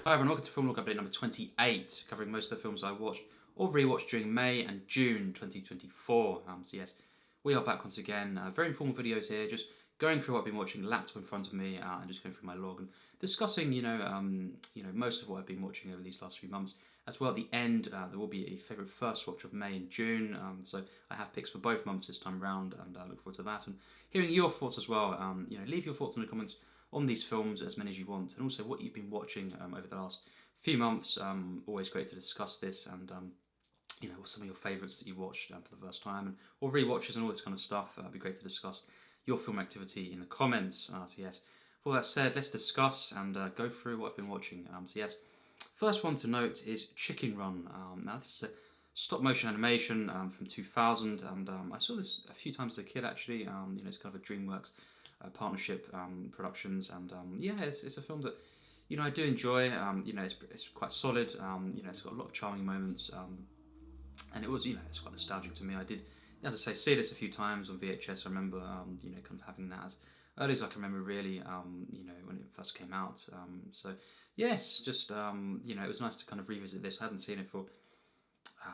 Hi everyone, welcome to Film Log Update number 28, covering most of the films I watched or rewatched during May and June 2024. So yes, we are back once again. Very informal videos here, just going through what I've been watching, laptop in front of me, and just going through my log and discussing, most of what I've been watching over these last few months. As well, at the end, there will be a favourite first watch of May and June. So I have picks for both months this time round, and I look forward to that and hearing your thoughts as well. Leave your thoughts in the comments on these films, as many as you want, and also what you've been watching over the last few months. Always great to discuss this, and what's some of your favourites that you watched for the first time, or rewatches and all this kind of stuff. It'd be great to discuss your film activity in the comments. So yes, with all that said, let's discuss and go through what I've been watching. So yes, first one to note is Chicken Run. Now this is a stop motion animation from 2000, and I saw this a few times as a kid actually. It's kind of a DreamWorks partnership productions, and it's a film that I do enjoy. It's quite solid. It's got a lot of charming moments, and it was it's quite nostalgic to me. I did, as I say, see this a few times on VHS. I remember kind of having that as early as I can remember, really. When it first came out. So yes, just it was nice to kind of revisit this. I hadn't seen it for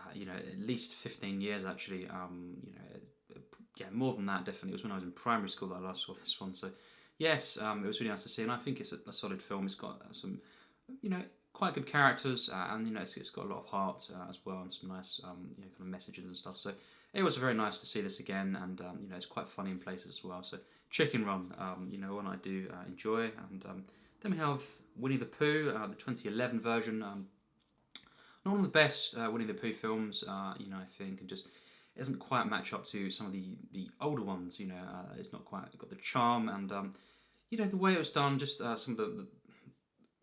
at least 15 years actually. More than that definitely. It was when I was in primary school that I last saw this one. So yes, it was really nice to see, and I think it's a solid film. It's got some quite good characters, and it's got a lot of heart as well, and some nice kind of messages and stuff. So it was very nice to see this again, and it's quite funny in places as well. So Chicken Run, one I do enjoy, and then we have Winnie the Pooh, the 2011 version. Not one of the best Winnie the Pooh films, I think, and just it doesn't quite match up to some of the older ones. It's not quite got the charm, and the way it was done, just some of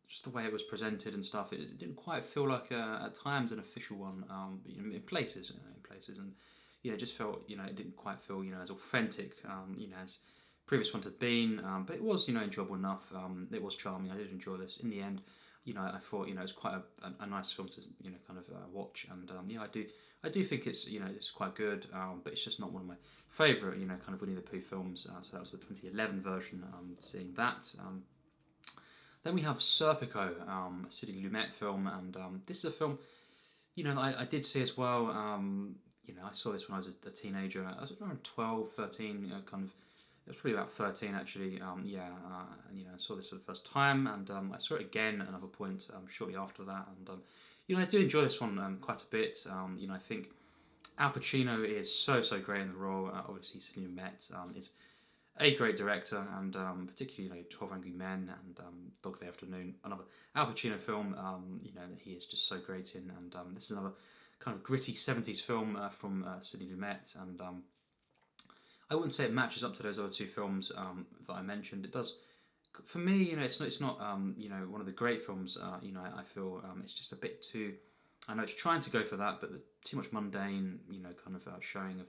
just the way it was presented and stuff. It didn't quite feel like at times an official one, in places, and it just felt it didn't quite feel as authentic as previous ones had been. But it was enjoyable enough. It was charming. I did enjoy this in the end. I thought it was quite a nice film to kind of watch, and I do think it's it's quite good, but it's just not one of my favourite kind of Winnie the Pooh films. So that was the 2011 version. Seeing that. Then we have Serpico, a Sidney Lumet film, and this is a film that I did see as well. I saw this when I was a teenager. I was around 12, 13, kind of. It was probably about 13 actually. And I saw this for the first time, and I saw it again at another point shortly after that. And I do enjoy this one quite a bit. I think Al Pacino is so great in the role. Obviously, Sidney Lumet is a great director, and particularly 12 Angry Men and Dog Day Afternoon, another Al Pacino film. That he is just so great in, and this is another kind of gritty 70s film from Sidney Lumet, and I wouldn't say it matches up to those other two films that I mentioned. It does, for me. It's not one of the great films. I feel it's just a bit too. I know it's trying to go for that, but too much mundane. Kind of showing of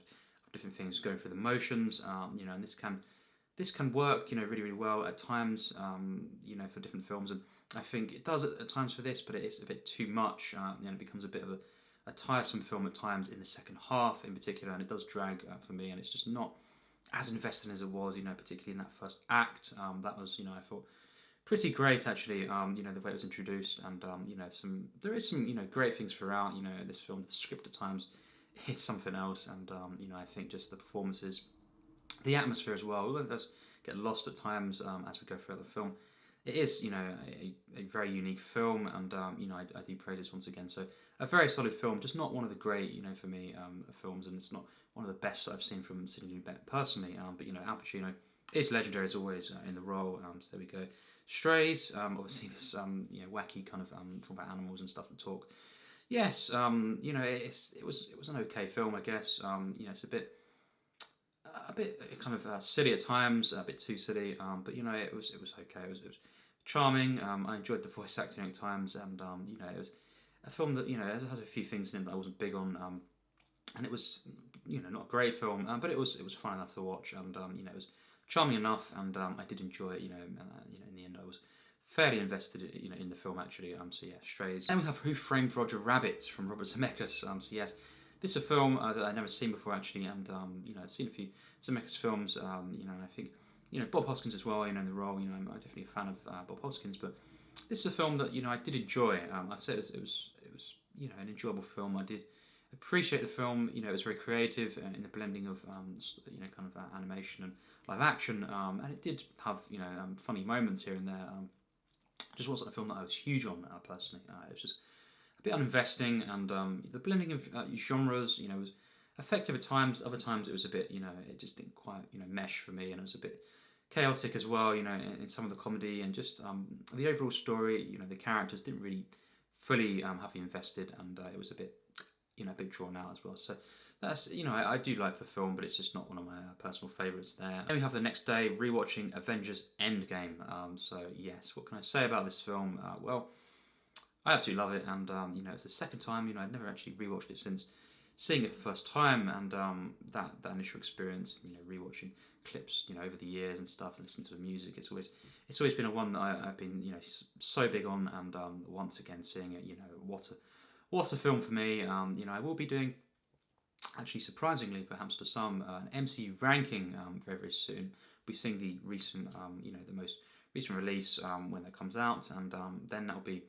different things, going through the motions. And this can work. Really well at times. For different films, and I think it does at times for this, but it's a bit too much. It becomes a bit of a tiresome film at times in the second half, in particular, and it does drag for me, and it's just not as invested as it was, particularly in that first act. That was, I thought, pretty great actually. The way it was introduced, and there is some great things throughout. This film, the script at times is something else, and I think just the performances, the atmosphere as well, although it does get lost at times as we go throughout the film. It is, a very unique film, and I do praise this once again. So a very solid film, just not one of the great, for me, films, and it's not one of the best that I've seen from Sidney Lumet personally. But Al Pacino is legendary as always in the role. So there we go. Strays, obviously this wacky kind of film about animals and stuff to talk. Yes, it was an okay film, I guess. It's a bit kind of silly at times, a bit too silly. But it was okay. It was charming. I enjoyed the voice acting at times, and it was a film that had a few things in it that I wasn't big on. And it was not a great film, but it was fun enough to watch, and it was charming enough, and I did enjoy it. In the end, I was fairly invested in the film actually. So yeah, Strays. Then we have Who Framed Roger Rabbit from Robert Zemeckis. So yes, this is a film that I'd never seen before actually, and I've seen a few Zemeckis films. And I think Bob Hoskins as well. In the role. I'm definitely a fan of Bob Hoskins, but this is a film that I did enjoy. I said it was an enjoyable film. I did appreciate the film. It was very creative in the blending of kind of animation and live action, and it did have funny moments here and there. Just wasn't a film that I was huge on personally. It was just a bit uninvesting, and the blending of genres, was effective at times. Other times it was a bit, it just didn't quite, mesh for me, and it was a bit chaotic as well, in some of the comedy, and just the overall story, the characters didn't really fully have me invested, and it was a bit, a bit drawn out as well. So that's, I do like the film, but it's just not one of my personal favourites there. Then we have the next day rewatching Avengers Endgame. So yes, what can I say about this film? Well, I absolutely love it, and it's the second time. I'd never actually rewatched it since seeing it for the first time, and that initial experience, rewatching clips, over the years and stuff, and listening to the music, it's always been a one that I've been, so big on, and once again seeing it, what a film for me. I will be doing, actually surprisingly, perhaps to some, an MCU ranking very very soon. We're seeing the recent, the most recent release when that comes out, and then that'll be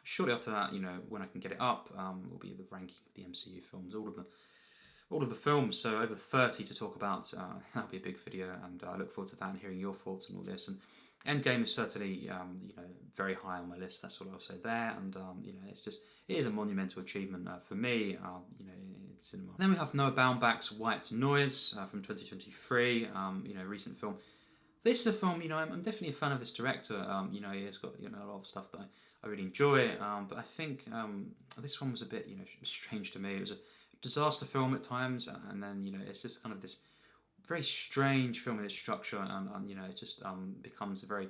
shortly after that. When I can get it up, will be the ranking of the MCU films, all of the films. So over 30 to talk about. That'll be a big video, and I look forward to that and hearing your thoughts on all this. And Endgame is certainly, very high on my list. That's what I'll say there. And it is a monumental achievement for me, in cinema. Then we have Noah Baumbach's White Noise from 2023. Recent film. This is a film, I'm definitely a fan of this director. He has got a lot of stuff that I really enjoy. But I think this one was a bit, strange to me. It was a disaster film at times, and then it's just kind of this very strange film with its structure, and it just becomes a very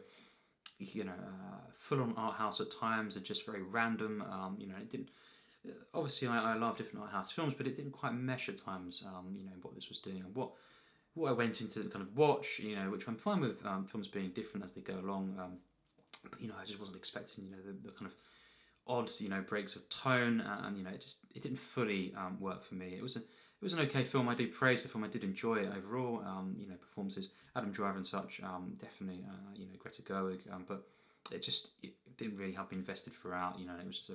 full-on art house at times, and just very random. It didn't. Obviously, I love different art house films, but it didn't quite mesh at times. What this was doing and what I went into kind of watch. Which I'm fine with films being different as they go along. But I just wasn't expecting the kind of odd breaks of tone, and it didn't fully work for me. It was an okay film. I do praise the film. I did enjoy it overall. Performances, Adam Driver and such, definitely. Greta Gerwig, but it didn't really have me invested throughout. It was just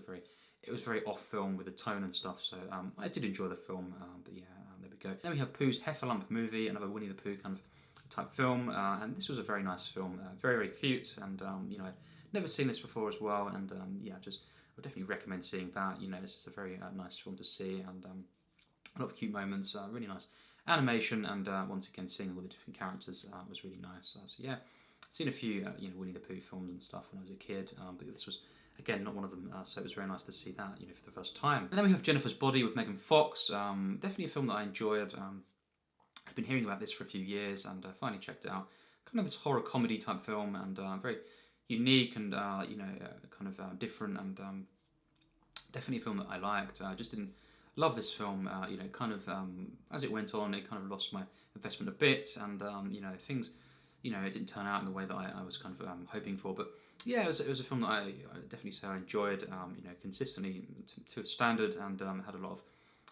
it was very off film with the tone and stuff. So I did enjoy the film. But yeah, there we go. Then we have Pooh's Heffalump movie, another Winnie the Pooh kind of type film, and this was a very nice film, very very cute, and I'd never seen this before as well, and I would definitely recommend seeing that. It's just a very nice film to see, and a lot of cute moments, really nice animation, and once again seeing all the different characters was really nice. So yeah, seen a few Winnie the Pooh films and stuff when I was a kid, but this was again not one of them. So it was very nice to see that for the first time. And then we have Jennifer's Body with Megan Fox. Definitely a film that I enjoyed. I've been hearing about this for a few years, and finally checked it out. Kind of this horror comedy type film, and very unique, and kind of different, and definitely a film that I liked. I just didn't love this film. Kind of as it went on, it kind of lost my investment a bit, and things, it didn't turn out in the way that I was kind of hoping for. But yeah, it was a film that I definitely say I enjoyed. Consistently to a standard, and had a lot of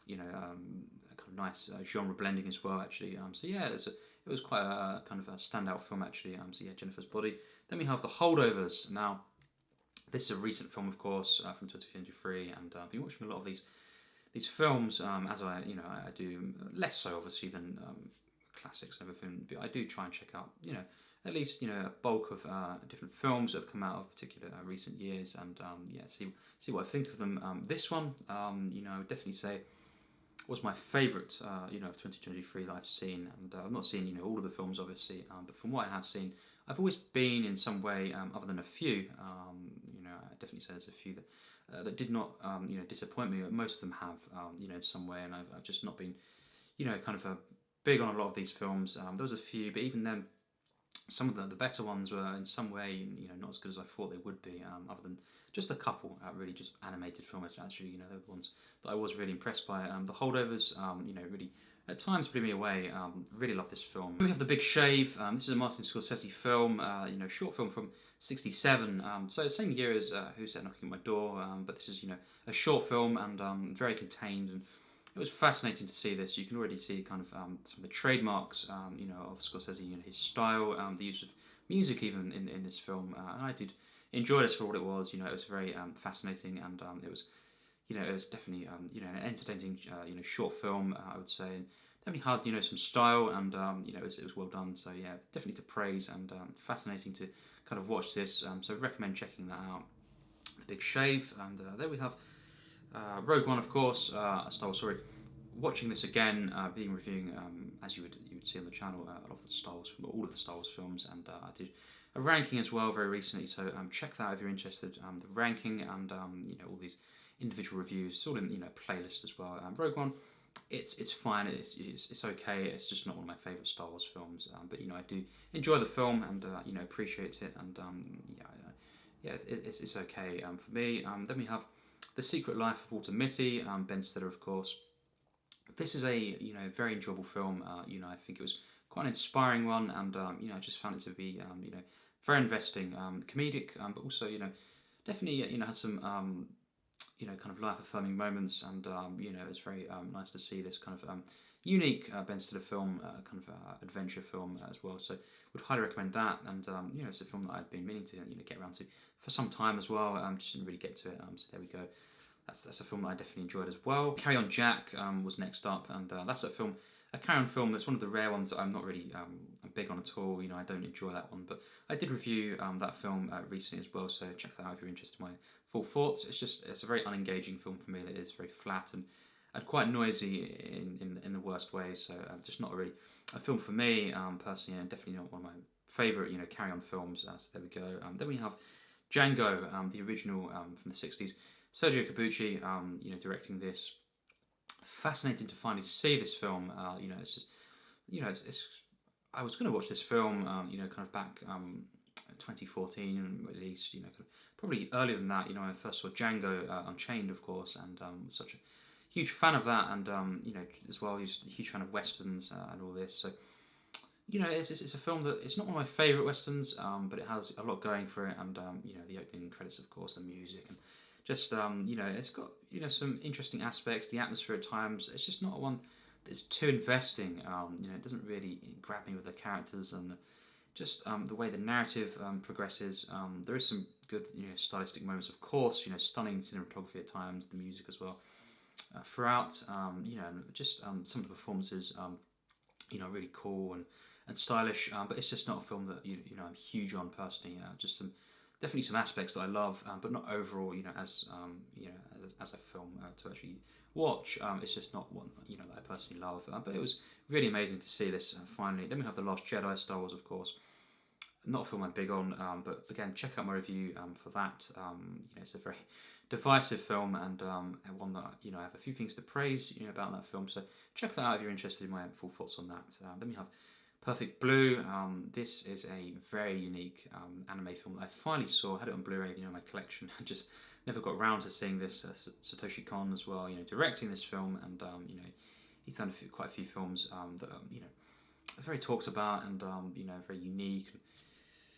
kind of nice genre blending as well, actually. So yeah, it was quite a kind of a standout film, actually. So yeah, Jennifer's Body. Then we have The Holdovers. Now, this is a recent film, of course, from 2023, and I've been watching a lot of these films, as I do, less so obviously than classics and everything, but I do try and check out at least a bulk of different films that have come out of particular recent years, and see what I think of them. This one, I would definitely say was my favourite of 2023 that I've seen, and I've not seen all of the films obviously, but from what I have seen, I've always been in some way, other than a few, I definitely say there's a few that did not disappoint me. Most of them have in some way, and I've just not been kind of big on a lot of these films. There was a few, but even then, some of the better ones were in some way not as good as I thought they would be, other than just a couple really just animated films. Actually, they're the ones that I was really impressed by. The Holdovers, really at times blew me away. Really love this film. We have The Big Shave. This is a Martin Scorsese film, short film from '67. So same year as Who's That Knocking at My Door, but this is a short film, and very contained, and it was fascinating to see this. You can already see kind of some of the trademarks of Scorsese, his style, the use of music even in this film, and I did enjoy this for what it was. It was very fascinating, and it was, it was definitely an entertaining short film, I would say, and definitely had some style, and it was well done. So yeah, definitely to praise, and fascinating to kind of watch this. So recommend checking that out. The Big Shave, and there we have Rogue One, of course. Star Wars. Sorry, watching this again, being reviewing as you would see on the channel, a lot of the Star Wars, all of the Star Wars films, and I did a ranking as well very recently. So check that out if you're interested. The ranking and all these individual reviews, sort of playlist as well. Rogue One, it's fine. It's okay. It's just not one of my favourite Star Wars films. But I do enjoy the film, and appreciate it, and it's okay for me. Then we have The Secret Life of Walter Mitty, Ben Stiller, of course. This is a very enjoyable film. I think it was quite an inspiring one, and I just found it to be very investing, comedic, but also definitely has some kind of life affirming moments, and it's very nice to see this kind of unique Ben Stiller film, kind of adventure film as well. So would highly recommend that, and it's a film that I've been meaning to get around to for some time as well. Just didn't really get to it. So there we go. That's a film that I definitely enjoyed as well. Carry On Jack was next up, and that's a Carry On film that's one of the rare ones that I'm not really big on at all. I don't enjoy that one, but I did review that film recently as well, so check that out if you're interested in my full thoughts. It's a very unengaging film for me. That is very flat and quite noisy in the worst way, so just not really a film for me personally, and definitely not one of my favourite Carry On films. So there we go. Then we have Django, the original from the 60s. Sergio Corbucci, directing this. Fascinating to finally see this film. It's just, it's. I was going to watch this film, kind of back 2014 at least. Kind of probably earlier than that. When I first saw Django Unchained, of course, and was such a huge fan of that, and as well, he's a huge fan of westerns and all this. So it's a film that it's not one of my favourite westerns, but it has a lot going for it, and the opening credits, of course, the music, and just it's got some interesting aspects. The atmosphere at times, it's just not one that's too investing. It doesn't really grab me with the characters, and just the way the narrative progresses. There is some good stylistic moments, of course. Stunning cinematography at times, the music as well. Throughout, just some of the performances, really cool and stylish. But it's just not a film that I'm huge on personally. Just definitely some aspects that I love, but not overall. As a film to actually watch. It's just not one that I personally love. But it was really amazing to see this finally. Then we have The Last Jedi, Star Wars, of course. Not a film I'm big on, but again, check out my review for that. It's a very divisive film, and one that I have a few things to praise about that film. So check that out if you're interested in my full thoughts on that. Then we have Perfect Blue. This is a very unique anime film that I finally saw. I had it on Blu-ray in my collection. I just never got around to seeing this. Satoshi Kon as well, directing this film, and he's done quite a few films that are very talked about, and very unique and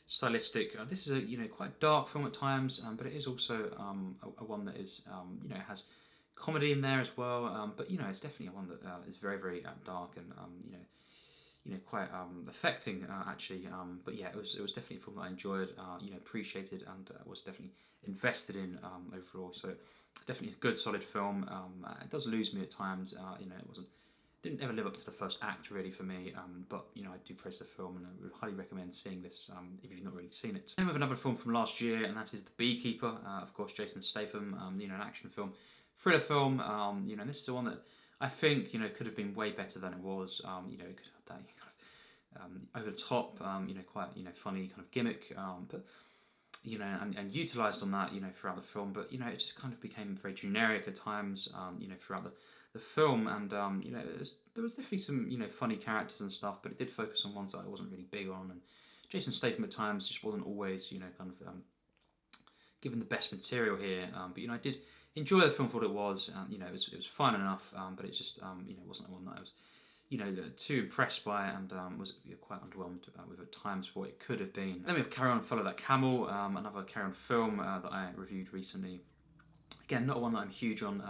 stylistic. This is a quite dark film at times, but it is also a one that is has comedy in there as well. But it's definitely a one that is very very dark, and quite affecting actually. But yeah, it was definitely a film that I enjoyed, appreciated, and was definitely invested in overall. So definitely a good solid film. It does lose me at times. It didn't ever live up to the first act really for me, but I do praise the film, and I would highly recommend seeing this if you've not really seen it. Then we have another film from last year, and that is The Beekeeper. Of course, Jason Statham. An action film, thriller film. And this is the one that I think could have been way better than it was. It could have that kind of over the top, quite funny kind of gimmick, but and utilised on that throughout the film. But it just kind of became very generic at times. Throughout the film, and there was definitely some funny characters and stuff, but it did focus on ones that I wasn't really big on, and Jason Statham at times just wasn't always kind of given the best material here. But I did enjoy the film for what it was. It was fine enough, but it just wasn't one that I was too impressed by, and was quite underwhelmed with at times for what it could have been. Then we have Carry On, Follow That Camel, another Carry On film that I reviewed recently. Again, not one that I'm huge on.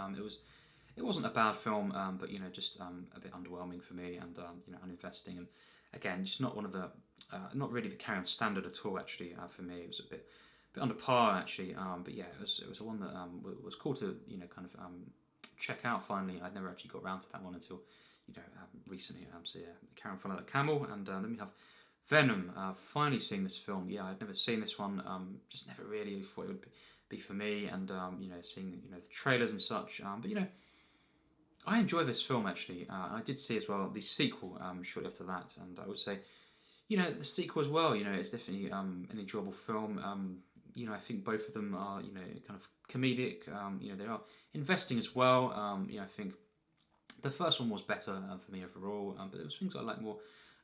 It wasn't a bad film, but just a bit underwhelming for me, and uninvesting, and again, just not one of the not really the Carry On standard at all. Actually, for me, it was a bit bit under par actually. But yeah, it was one that was cool to kind of check out. Finally, I'd never actually got around to that one until recently. So yeah, Karen Follow That Camel, and then we have Venom. Finally seeing this film. Yeah, I'd never seen this one. Just never really thought it would be for me. And seeing the trailers and such. But I enjoy this film actually. I did see as well the sequel shortly after that, and I would say, the sequel as well. It's definitely an enjoyable film. I think both of them are kind of comedic. They are investing as well. I think the first one was better for me overall, but there was things I like more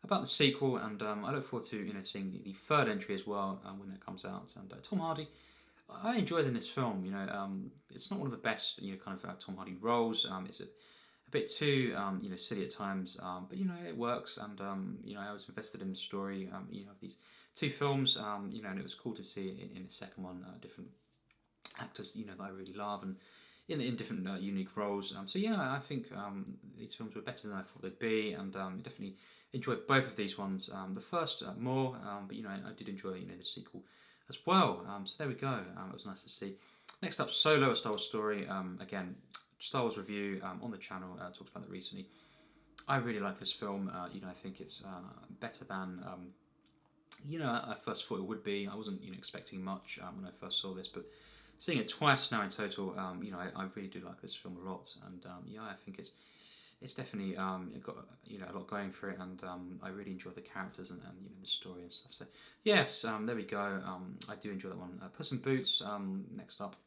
about the sequel, and I look forward to seeing the third entry as well when that comes out. And Tom Hardy, I enjoyed in this film. It's not one of the best kind of Tom Hardy roles. It's a bit too silly at times, but it works, and I was invested in the story. Of these two films, and it was cool to see in the second one different actors that I really love, and in different unique roles. So yeah, I think these films were better than I thought they'd be, and definitely enjoyed both of these ones. The first more, but I did enjoy the sequel as well. So there we go. It was nice to see. Next up, Solo: A Star Wars Story. Again, Star Wars review on the channel. Talked about that recently. I really like this film. I think it's better than I first thought it would be. I wasn't expecting much when I first saw this, but seeing it twice now in total, I really do like this film a lot, and I think it's definitely it got a lot going for it, and I really enjoy the characters and the story and stuff. So yes, there we go. I do enjoy that one. Puss in Boots. Next up.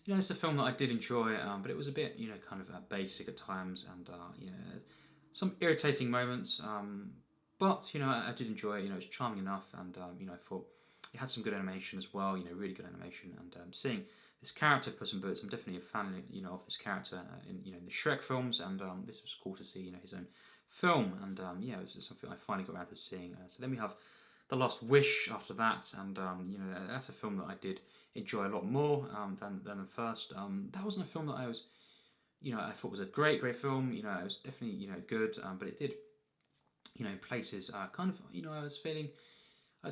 It's a film that I did enjoy, but it was a bit, kind of basic at times, and some irritating moments. But I did enjoy it. It was charming enough, and I thought it had some good animation as well. Really good animation, and seeing this character Puss in Boots, I'm definitely a fan, of this character in the Shrek films, and this was cool to see, his own film, and it was something I finally got around to seeing. So then we have The Last Wish after that, and that's a film that I did enjoy a lot more than the first. That wasn't a film that I was, I thought was a great film. It was definitely good, but it did, in places kind of, I was feeling, I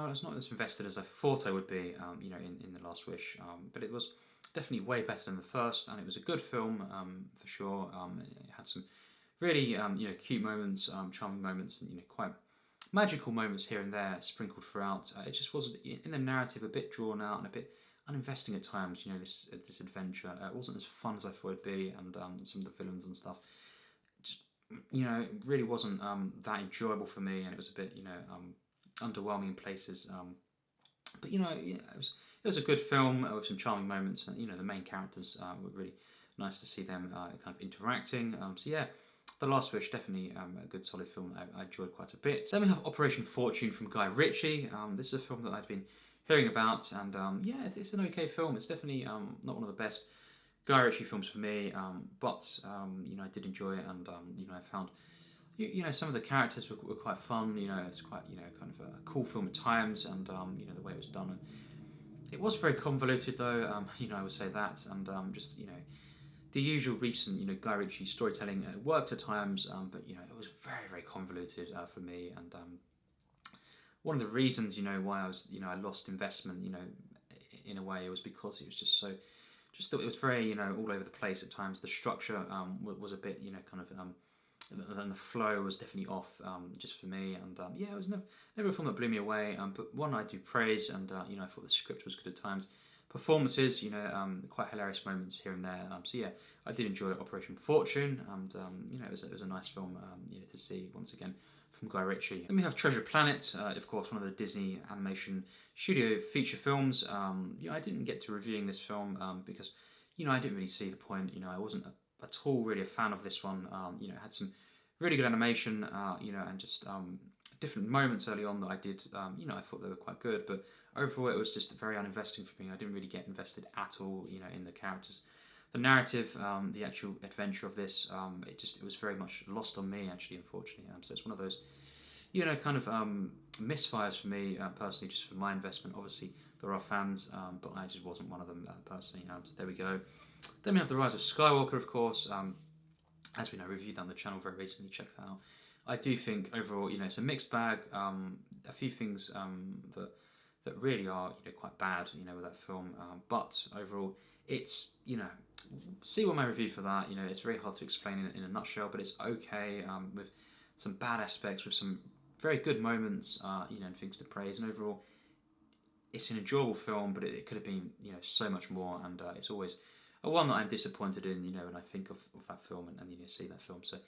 was not as invested as I thought I would be, in The Last Wish. But it was definitely way better than the first, and it was a good film for sure. It had some really, cute moments, charming moments, and quite magical moments here and there sprinkled throughout. It just wasn't in the narrative a bit drawn out and a bit uninvesting at times. This adventure it wasn't as fun as I thought it'd be, and some of the villains and stuff just it really wasn't that enjoyable for me, and it was a bit underwhelming in places. But it was a good film with some charming moments, and the main characters were really nice to see them kind of interacting. So yeah. The Last Wish, definitely a good solid film that I enjoyed quite a bit. Then we have Operation Fortune from Guy Ritchie. This is a film that I'd been hearing about, and it's an okay film. It's definitely not one of the best Guy Ritchie films for me, but I did enjoy it, and I found some of the characters were quite fun. It's quite kind of a cool film at times, and the way it was done. And it was very convoluted though. I would say that, and just the usual recent, Guy Ritchie storytelling worked at times, but it was very, very convoluted for me. And one of the reasons, why I was, I lost investment, in a way, was because it was just that it was very, all over the place at times. The structure was a bit, kind of, and the flow was definitely off, just for me. And it was never a film that blew me away. But one I do praise, and I thought the script was good at times. Performances, quite hilarious moments here and there. So yeah, I did enjoy Operation Fortune, and it was a nice film, to see once again from Guy Ritchie. Then we have Treasure Planet, of course, one of the Disney animation studio feature films. I didn't get to reviewing this film because I didn't really see the point. I wasn't at all really a fan of this one. It had some really good animation, and just different moments early on that I did. I thought they were quite good, but overall, it was just very uninvesting for me. I didn't really get invested at all, in the characters, the narrative, the actual adventure of this. It was very much lost on me, actually, unfortunately. So it's one of those, kind of misfires for me personally, just for my investment. Obviously, there are fans, but I just wasn't one of them personally. So there we go. Then we have The Rise of Skywalker, of course. As we know, reviewed that on the channel very recently. Check that out. I do think overall, it's a mixed bag. A few things that that really are quite bad with that film. But overall, it's see what my review for that. It's very hard to explain in a nutshell, but it's okay with some bad aspects, with some very good moments, and things to praise. And overall, it's an enjoyable film, but it could have been so much more. And it's always a one that I'm disappointed in. When I think of that film and see that film. So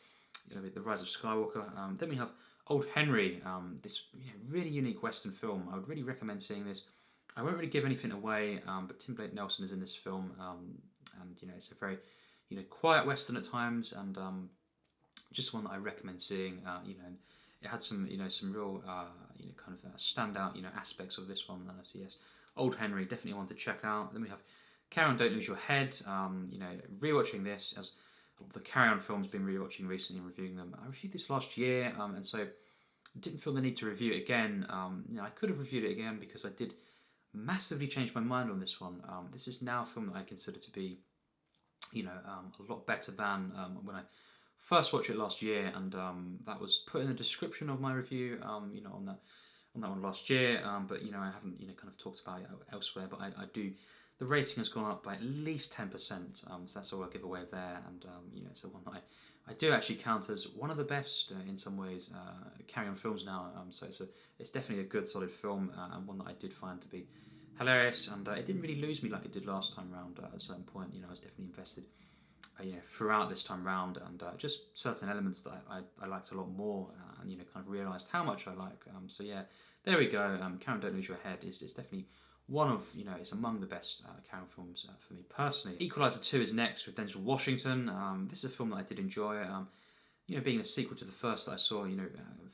The Rise of Skywalker. Then we have Old Henry, this really unique Western film. I would really recommend seeing this. I won't really give anything away, but Tim Blake Nelson is in this film, and it's a very quiet Western at times, and just one that I recommend seeing. And it had some some real kind of standout aspects of this one. So yes, Old Henry, definitely one to check out. Then we have Carry On, Don't Lose Your Head. Rewatching this as the Carry On films been rewatching recently and reviewing them. I reviewed this last year, and so didn't feel the need to review it again. I could have reviewed it again because I did massively change my mind on this one. This is now a film that I consider to be, a lot better than when I first watched it last year, and that was put in the description of my review. On that one last year, but I haven't kind of talked about it elsewhere. But I do. The rating has gone up by at least 10%, so that's all I'll give away there. And it's the one that I do actually count as one of the best in some ways Carry On films now. So it's definitely a good, solid film, and one that I did find to be hilarious. And it didn't really lose me like it did last time round. At a certain point, I was definitely invested, throughout this time round, and just certain elements that I liked a lot more, and kind of realised how much I like. So yeah, there we go. Carry On, Don't Lose Your Head is definitely one of, it's among the best Carry On films for me personally. Equalizer 2 is next with Denzel Washington. This is a film that I did enjoy, being a sequel to the first that I saw,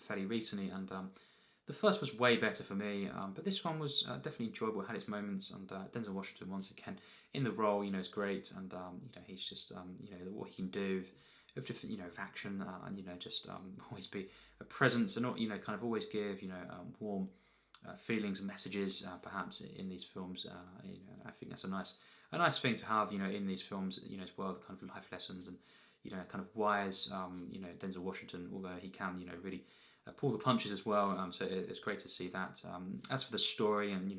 fairly recently, and the first was way better for me, but this one was definitely enjoyable, had its moments, and Denzel Washington, once again, in the role, is great, and, he's just, what he can do with different, with action, and, just always be a presence, and, kind of always give, warm feelings and messages, perhaps in these films. I think that's a nice thing to have, in these films, as well, the kind of life lessons and, kind of wise, Denzel Washington, although he can, really pull the punches as well. So it's great to see that. As for the story and,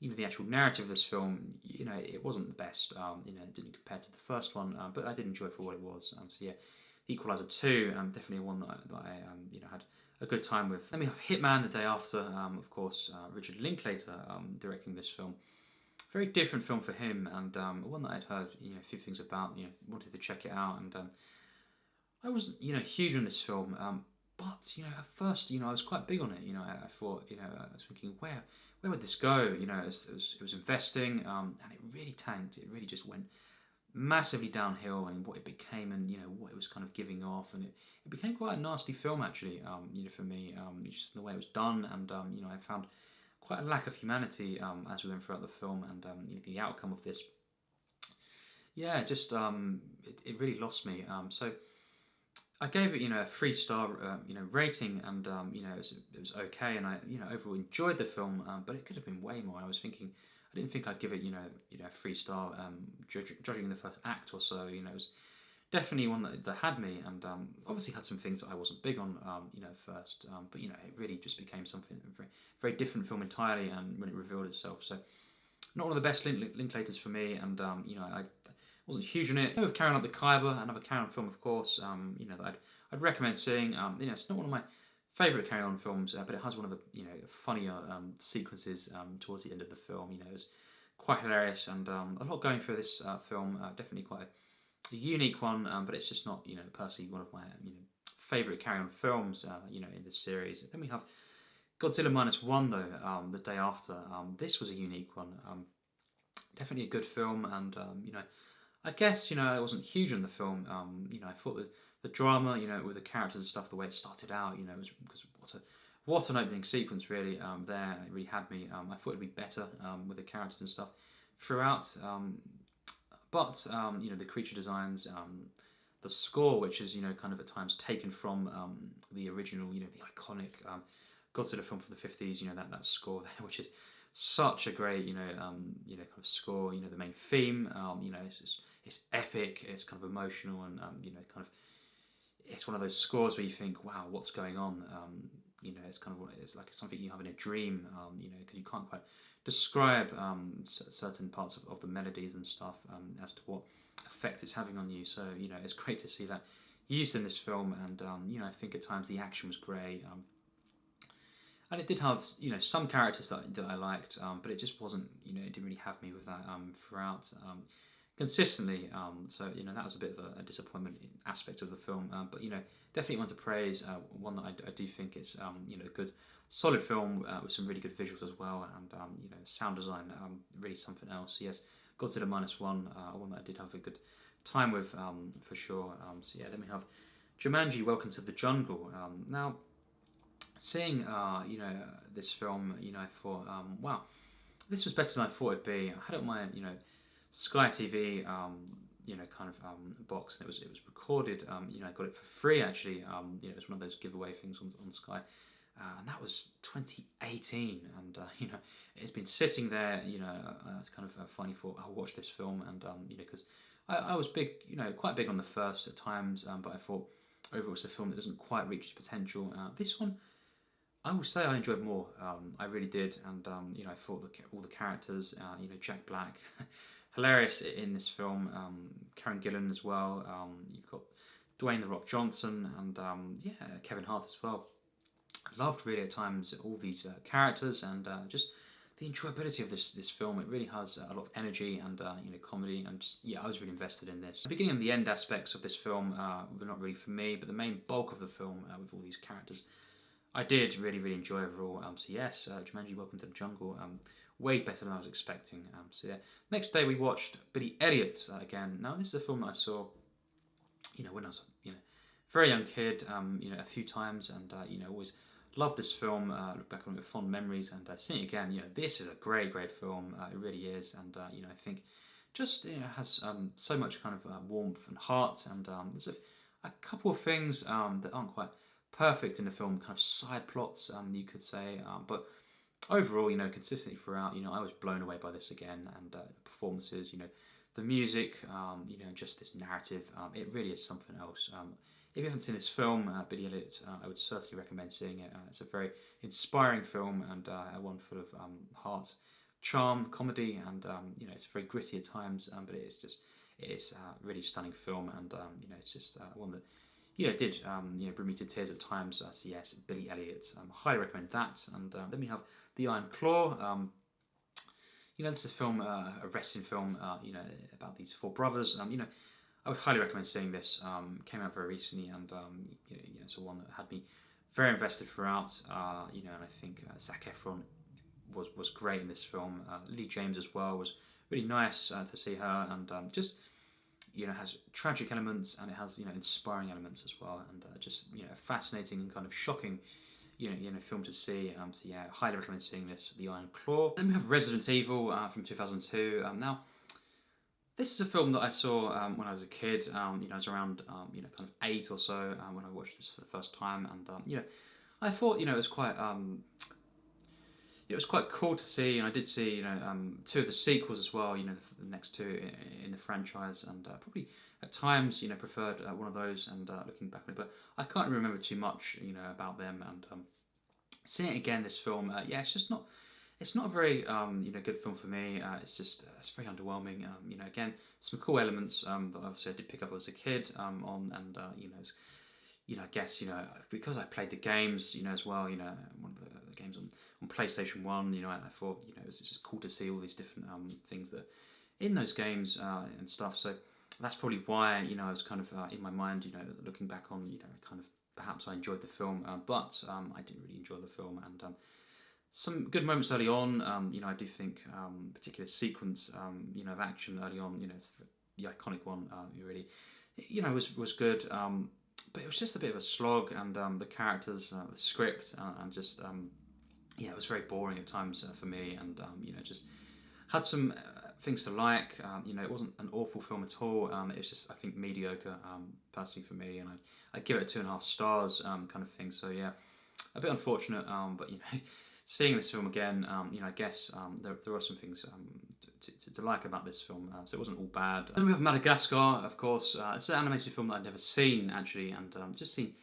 the actual narrative of this film, it wasn't the best. It didn't compare to the first one, but I did enjoy it for what it was. So yeah, Equalizer 2, definitely one that I had a good time with. Then we have Hitman, The Day After, of course, Richard Linklater directing this film. Very different film for him, and one that I'd heard a few things about, wanted to check it out, and I wasn't huge on this film, but at first I was quite big on it. I thought I was thinking where would this go? It was investing, and it really tanked. It really just went massively downhill, and what it became, and what it was kind of giving off, and it became quite a nasty film actually. For me, just the way it was done, and I found quite a lack of humanity as we went throughout the film, and the outcome of this. Yeah, just it really lost me. So I gave it a 3-star rating, and it was okay, and I overall enjoyed the film, but it could have been way more. I was thinking. I didn't think I'd give it, a 3-star, judging the first act or so. It was definitely one that had me, and obviously had some things that I wasn't big on, at first. But it really just became something very, very different film entirely, and when it revealed itself. So, not one of the best Linklaters for me, and I wasn't huge on it. With Carrying Up the Khyber, another Carry On film, of course. That I'd recommend seeing. It's not one of my favourite Carry On films, but it has one of the funnier sequences towards the end of the film. It was quite hilarious, and a lot going through this film. Definitely quite a unique one, but it's just not personally one of my favourite Carry On films. In this series. Then we have Godzilla -1 though, The Day After. This was a unique one. Definitely a good film, and I guess I wasn't huge on the film. I thought that the drama, with the characters and stuff, the way it started out, it was because what an opening sequence really. There it really had me. I thought it'd be better with the characters and stuff throughout. But the creature designs, the score, which is kind of at times taken from the original, the iconic Godzilla film from the 50s. That score there, which is such a great kind of score. The main theme, it's epic. It's kind of emotional, and kind of. It's one of those scores where you think, wow, what's going on? It's it's kind of what it is, like something you have in a dream, you know, because you can't quite describe certain parts of the melodies and stuff as to what effect it's having on you. So, you know, it's great to see that used in this film, and you know, I think at times the action was great. And it did have, you know, some characters that I liked, but it just wasn't, you know, it didn't really have me with that throughout consistently. So, you know, that was a bit of a disappointment aspect of the film. But, you know, definitely one to praise. One that I do think is, you know, a good, solid film with some really good visuals as well. And, you know, sound design, really something else. Yes, Godzilla Minus One, one that I did have a good time with, for sure. So, yeah, then we have Jumanji, Welcome to the Jungle. Now, seeing you know, this film, you know, I thought, wow, this was better than I thought it'd be. I had it on my, you know, Sky TV, you know, kind of box, and it was recorded. You know, I got it for free actually. You know, it was one of those giveaway things on Sky, and that was 2018. And you know, it's been sitting there. You know, it's kind of finally thought I'll watch this film, and you know, because I was big, you know, quite big on the first at times, but I thought overall it's a film that doesn't quite reach its potential. This one, I will say I enjoyed more. I really did, and you know, I thought all the characters, you know, Jack Black, hilarious in this film. Karen Gillan as well. You've got Dwayne the Rock Johnson, and yeah, Kevin Hart as well. I loved really at times all these characters, and just the enjoyability of this film. It really has a lot of energy and you know, comedy, and just, yeah, I was really invested in this. The beginning and the end aspects of this film were not really for me, but the main bulk of the film with all these characters, I did really enjoy overall. So yes, Jumanji: Welcome to the Jungle, way better than I was expecting. So yeah, next day we watched Billy Elliot again. Now this is a film that I saw, you know, when I was, you know, very young kid, you know, a few times, and you know, always loved this film. Look back on it with fond memories, and seeing it again, you know, this is a great film. It really is, and you know, I think just, you know, has so much kind of warmth and heart, and there's a couple of things that aren't quite perfect in the film, kind of side plots, you could say, but overall, you know, consistently throughout, you know, I was blown away by this again, and the performances, you know, the music, you know, just this narrative, it really is something else. If you haven't seen this film, Billy Elliot, I would certainly recommend seeing it. It's a very inspiring film, and one full of heart, charm, comedy, and you know, it's very gritty at times, but it is a really stunning film, and you know, it's just one that, you know, did you know, bring me to tears at times. So yes, Billy Elliot, highly recommend that. And then we have The Iron Claw. You know, this is a film, a wrestling film, you know, about these four brothers. You know, I would highly recommend seeing this. Came out very recently, and you know, it's one that had me very invested throughout. You know, and I think Zac Efron was great in this film. Lily James as well was really nice to see her, and just, you know, has tragic elements, and it has, you know, inspiring elements as well, and just, you know, a fascinating and kind of shocking, you know, film to see. So yeah, highly recommend seeing this, The Iron Claw. Then we have Resident Evil from 2002. Now, this is a film that I saw when I was a kid. You know, I was around, you know, kind of 8 or so when I watched this for the first time, and you know, I thought, you know, it was quite. It was quite cool to see, and I did see, you know, 2 of the sequels as well, you know, the next 2 in the franchise, and probably at times, you know, preferred one of those, and looking back on it, but I can't remember too much, you know, about them, and seeing it again, this film, yeah, it's not a very, you know, good film for me. It's just, it's very underwhelming. You know, again, some cool elements that obviously I did pick up as a kid on, and you know, you know, I guess, you know, because I played the games, you know, as well, you know, one of the games on PlayStation 1, you know, I thought, you know, it's just cool to see all these different things that in those games and stuff. So that's probably why, you know, I was kind of in my mind, you know, looking back on, you know, kind of perhaps I enjoyed the film, but I didn't really enjoy the film. And some good moments early on, you know, I do think particular sequence, you know, of action early on, you know, it's the iconic one, really, you know, was good. But it was just a bit of a slog, and the characters, the script, and just, yeah, it was very boring at times for me, and you know, just had some things to like. You know, it wasn't an awful film at all. It was just, I think, mediocre, personally for me, and I give it 2.5 stars, kind of thing. So yeah, a bit unfortunate, but you know, seeing this film again, you know, I guess there are some things to like about this film, so it wasn't all bad. Then we have Madagascar, of course. It's an animated film that I'd never seen actually, and just seen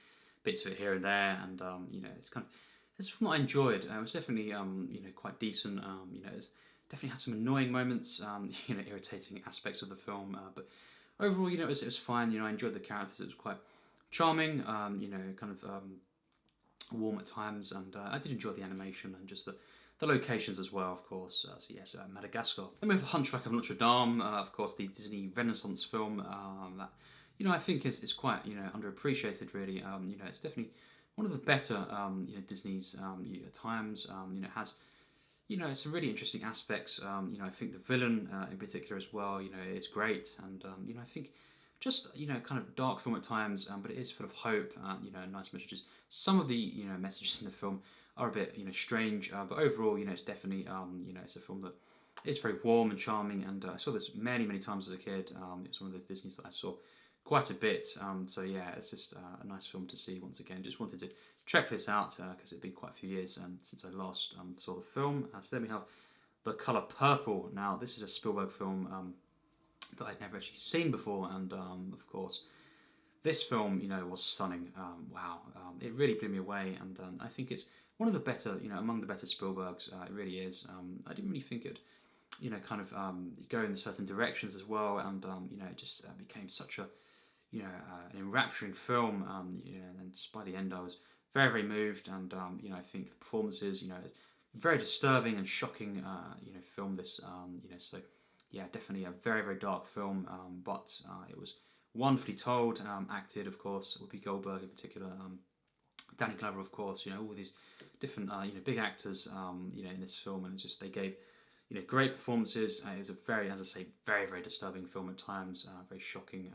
bits of it here and there, and you know, it's kind of it's a film that I enjoyed. It was definitely quite decent. It's definitely had some annoying moments, irritating aspects of the film, but overall, it was fine. I enjoyed the characters. It was quite charming. Kind of warm at times, and I did enjoy the animation and just the locations as well, of course. So yes, Madagascar. Then we have Hunchback of Notre Dame, of course, the Disney Renaissance film that I think is quite underappreciated. Really, it's definitely one of the better Disney's times. It has it's some really interesting aspects. I think the villain in particular as well, is great, and I think just kind of dark film at times, but it is full of hope. Nice messages. Some of the messages in the film are a bit strange, but overall, it's definitely it's a film that is very warm and charming, and I saw this many times as a kid. It's one of the Disneys that I saw quite a bit. So yeah, it's just a nice film to see once again. Just wanted to check this out because it'd been quite a few years since I last saw the film. So then we have The Colour Purple. Now this is a Spielberg film that I'd never actually seen before, and of course this film was stunning. Wow, it really blew me away, and I think it's one of the better, among the better Spielbergs. It really is. I didn't really think it kind of go in certain directions as well, and it just became such a an enrapturing film. And just by the end, I was very moved, and I think the performances, it's very disturbing and shocking, film. This, so yeah, definitely a very dark film, but it was wonderfully told, acted, of course, Whoopi Goldberg in particular, Danny Glover, of course. All these different, big actors, in this film, and it's just they gave great performances. It was a very, as I say, very disturbing film at times, very shocking.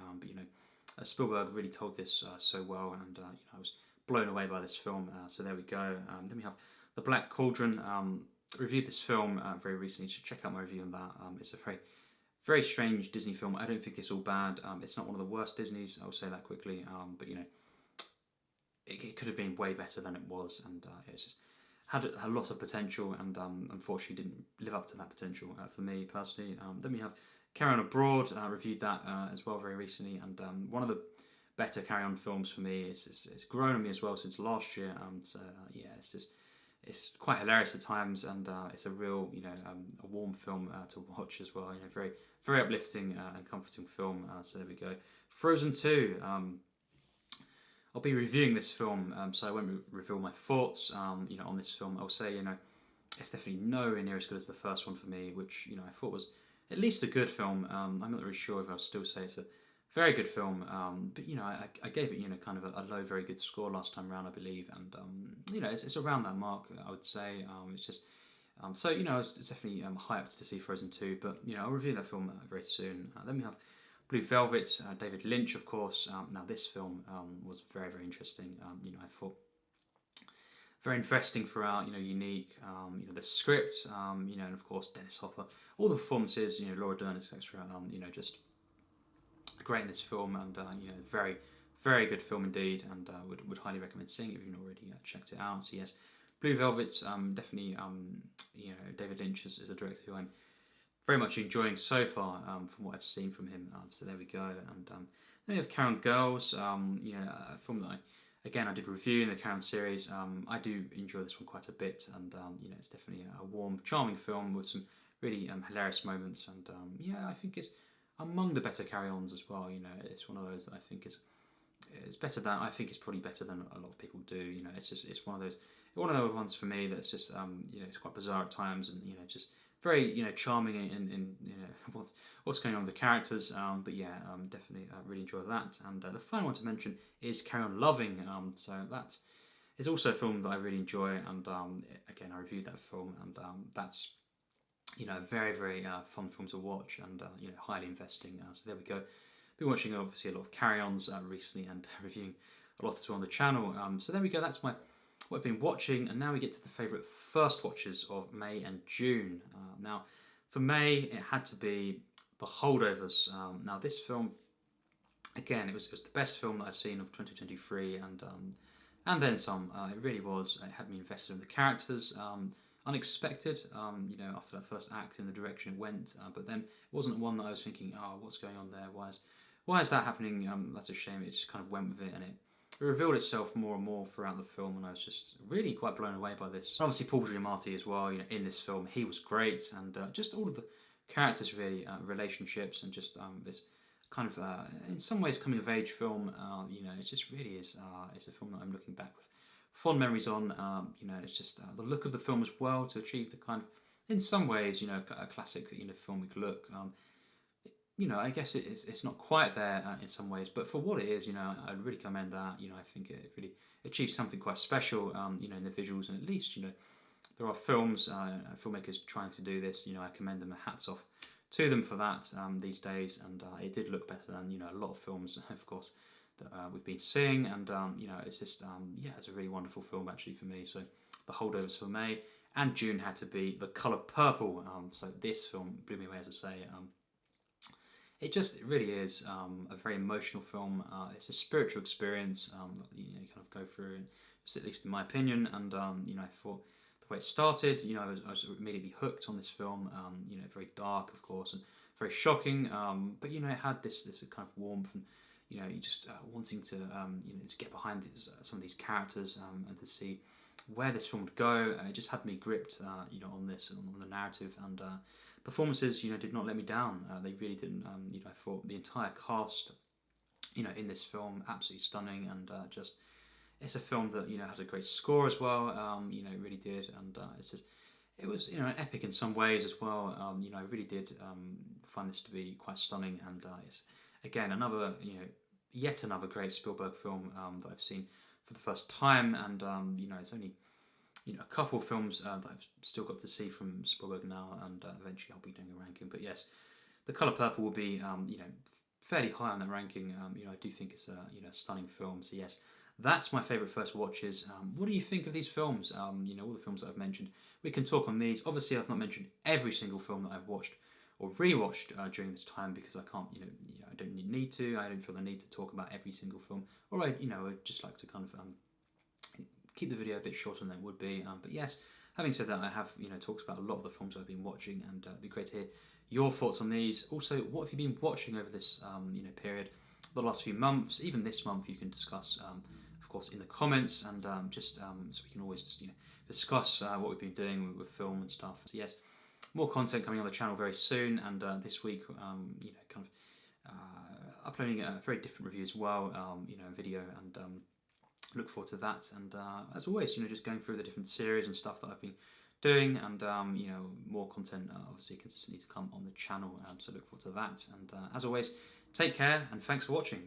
But Spielberg really told this so well, and I was blown away by this film. So there we go. Then we have The Black Cauldron. Reviewed this film very recently. You should check out my review on that. It's a very strange Disney film. I don't think it's all bad. It's not one of the worst Disneys. I'll say that quickly. But it could have been way better than it was, and it's just had a lot of potential, and unfortunately didn't live up to that potential for me personally. Then we have Carry On Abroad. Reviewed that as well very recently, and one of the better Carry On films for me. It's grown on me as well since last year. Yeah, it's quite hilarious at times, and it's a real a warm film to watch as well. Very uplifting and comforting film. So there we go. Frozen 2. I'll be reviewing this film, so I won't reveal my thoughts, on this film. I'll say, it's definitely nowhere near as good as the first one for me, which, I thought was at least a good film. I'm not really sure if I'll still say it's a very good film, but, I gave it, kind of a low, very good score last time around, I believe, and, it's around that mark, I would say. It's just, so, it's definitely hyped to see Frozen 2, but, I'll review that film very soon. Then we have Blue Velvet, David Lynch, of course. Now this film was very interesting. I thought very investing throughout. Unique. The script. And of course Dennis Hopper. All the performances. Laura Dern, etc. Just great in this film, and very good film indeed. And would highly recommend seeing it if you've not already checked it out. So yes, Blue Velvet. Definitely. David Lynch is a director who I'm very much enjoying so far from what I've seen from him. So there we go. And then we have Karen Girls, a film that I did review in the Karen series. I do enjoy this one quite a bit, and it's definitely a warm, charming film with some really hilarious moments. And I think it's among the better carry-ons as well. It's one of those that I think it's better than, I think it's probably better than a lot of people do. It's one of those ones for me that's just it's quite bizarre at times, and just very charming in what's going on with the characters, but yeah, definitely really enjoy that. And the final one to mention is Carry On Loving. So that is also a film that I really enjoy, and again I reviewed that film, and that's a very fun film to watch, and highly investing. So there we go. Been watching obviously a lot of Carry-Ons recently, and reviewing a lot as well on the channel. So there we go. That's what I've been watching, and now we get to the favourite first watches of May and June. Now, for May, it had to be The Holdovers. Now, this film, again, it was the best film that I've seen of 2023, and then some. It really was. It had me invested in the characters. Unexpected, after that first act in the direction it went, but then it wasn't one that I was thinking, oh, what's going on there? Why is that happening? That's a shame. It just kind of went with it, and it it revealed itself more and more throughout the film, and I was just really quite blown away by this. And obviously, Paul Giamatti as well. In this film, he was great, and just all of the characters, really, relationships, and just this kind of, in some ways, coming of age film. It just really is. It's a film that I'm looking back with fond memories on. It's just the look of the film as well, to achieve the kind of, in some ways, a classic, filmic look. I guess it's not quite there in some ways, but for what it is, I really commend that. I think it really achieves something quite special, in the visuals, and at least, there are filmmakers trying to do this. I commend them, hats off to them for that these days, and it did look better than, a lot of films, of course, that we've been seeing, and, it's just, it's a really wonderful film, actually, for me. So the holdovers for May and June had to be The Colour Purple. So this film blew me away, as I say. It really is a very emotional film. It's a spiritual experience that you kind of go through, just at least in my opinion. And I thought the way it started, I was immediately hooked on this film. Very dark, of course, and very shocking. But it had this kind of warmth, and you just wanting to to get behind some of these characters and to see where this film would go. It just had me gripped, on this and on the narrative, and performances, did not let me down. They really didn't. I thought the entire cast, in this film, absolutely stunning, and just it's a film that has a great score as well. It really did, and it was an epic in some ways as well. I really did find this to be quite stunning, and it's again yet another great Spielberg film that I've seen for the first time, and it's only a couple of films that I've still got to see from Spielberg now, and eventually I'll be doing a ranking. But yes, The Colour Purple will be fairly high on that ranking. I do think it's a stunning film. So yes, that's my favourite first watches. What do you think of these films? All the films that I've mentioned. We can talk on these. Obviously, I've not mentioned every single film that I've watched or rewatched during this time, because I can't, I don't need to. I don't feel the need to talk about every single film. Or I'd just like to kind of keep the video a bit shorter than it would be. But yes, having said that, I have talked about a lot of the films I've been watching, and it'd be great to hear your thoughts on these. Also, what have you been watching over this period, the last few months, even this month? You can discuss, of course, in the comments, and so we can always just discuss what we've been doing with film and stuff. So yes, more content coming on the channel very soon, and this week, kind of uploading a very different review as well, video, and look forward to that. And as always, just going through the different series and stuff that I've been doing, and more content obviously consistently to come on the channel. So look forward to that. And as always, take care, and thanks for watching.